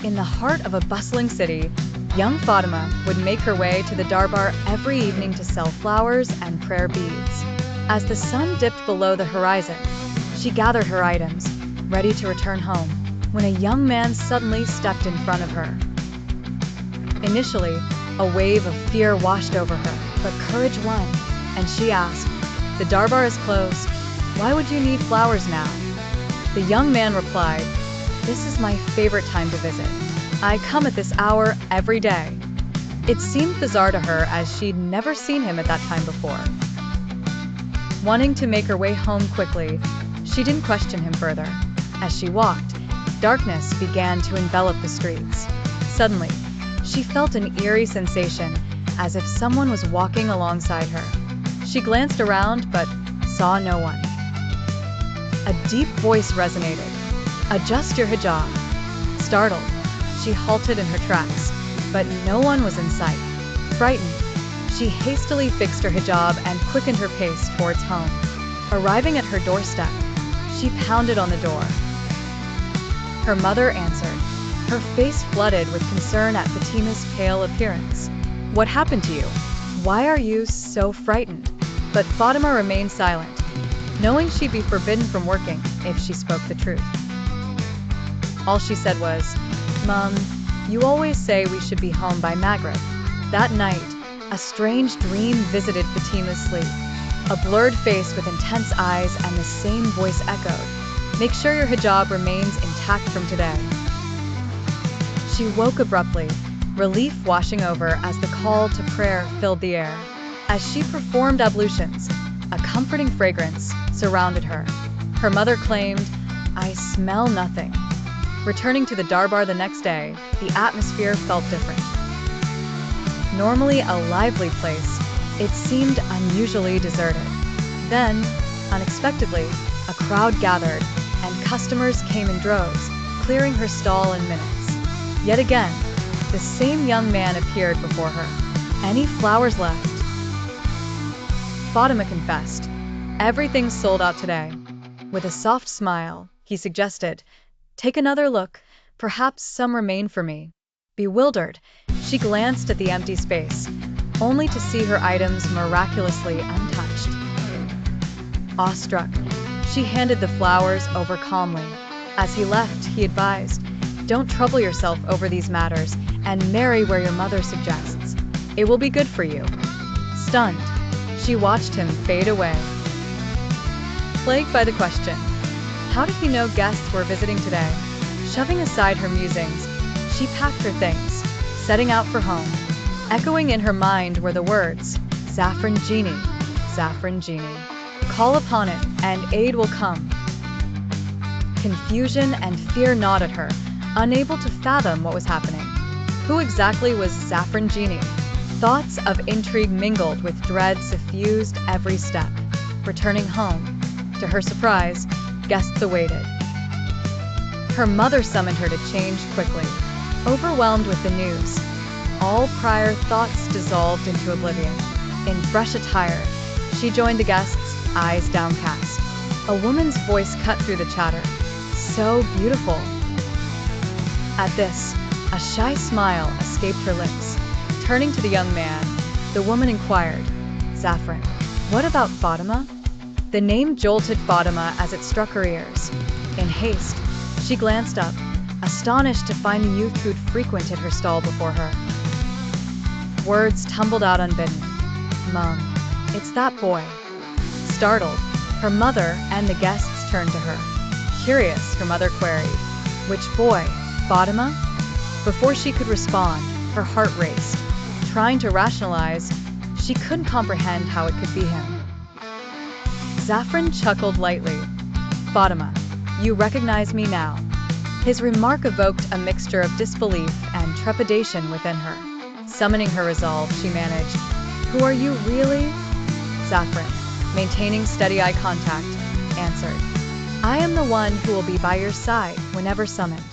In the heart of a bustling city, young Fatima would make her way to the darbar every evening to sell flowers and prayer beads. As the sun dipped below the horizon, she gathered her items, ready to return home, when a young man suddenly stepped in front of her. Initially, a wave of fear washed over her, but courage won, and she asked, "The darbar is closed. Why would you need flowers now?" The young man replied, "This is my favorite time to visit. I come at this hour every day." It seemed bizarre to her as she'd never seen him at that time before. Wanting to make her way home quickly, she didn't question him further. As she walked, darkness began to envelop the streets. Suddenly, she felt an eerie sensation, as if someone was walking alongside her. She glanced around but saw no one. A deep voice resonated, "Adjust your hijab." Startled, she halted in her tracks, but no one was in sight. Frightened, she hastily fixed her hijab and quickened her pace towards home. Arriving at her doorstep, she pounded on the door. Her mother answered, her face flooded with concern at Fatima's pale appearance. "What happened to you? Why are you so frightened?" But Fatima remained silent, knowing she'd be forbidden from working if she spoke the truth. All she said was, "Mom, you always say we should be home by Maghrib." That night, a strange dream visited Fatima's sleep. A blurred face with intense eyes and the same voice echoed, "Make sure your hijab remains intact from today." She woke abruptly, relief washing over as the call to prayer filled the air. As she performed ablutions, a comforting fragrance surrounded her. Her mother claimed, "I smell nothing." Returning to the darbar the next day, the atmosphere felt different. Normally a lively place, it seemed unusually deserted. Then, unexpectedly, a crowd gathered, and customers came in droves, clearing her stall in minutes. Yet again, the same young man appeared before her. "Any flowers left?" Fatima confessed, "Everything's sold out today." With a soft smile, he suggested, "Take another look, perhaps some remain for me." Bewildered, she glanced at the empty space, only to see her items miraculously untouched. Awestruck, she handed the flowers over calmly. As he left, he advised, "Don't trouble yourself over these matters and marry where your mother suggests. It will be good for you." Stunned, she watched him fade away. Plagued by the question, how did he know guests were visiting today? Shoving aside her musings, she packed her things, setting out for home. Echoing in her mind were the words, "Zafran Genie, Zafran Genie. Call upon it, and aid will come." Confusion and fear gnawed at her, unable to fathom what was happening. Who exactly was Zafran Genie? Thoughts of intrigue mingled with dread suffused every step. Returning home, to her surprise, guests awaited. Her mother summoned her to change quickly, overwhelmed with the news. All prior thoughts dissolved into oblivion. In fresh attire, she joined the guests, eyes downcast. A woman's voice cut through the chatter. "So beautiful." At this, a shy smile escaped her lips. Turning to the young man, the woman inquired, "Zafran, what about Fatima?" The name jolted Fatima as it struck her ears. In haste, she glanced up, astonished to find the youth who'd frequented her stall before her. Words tumbled out unbidden. "Mom, it's that boy." Startled, her mother and the guests turned to her. Curious, her mother queried, "Which boy, Fatima?" Before she could respond, her heart raced. Trying to rationalize, she couldn't comprehend how it could be him. Zafran chuckled lightly. "Fatima, you recognize me now." His remark evoked a mixture of disbelief and trepidation within her. Summoning her resolve, she managed, "Who are you really?" Zafran, maintaining steady eye contact, answered, "I am the one who will be by your side whenever summoned."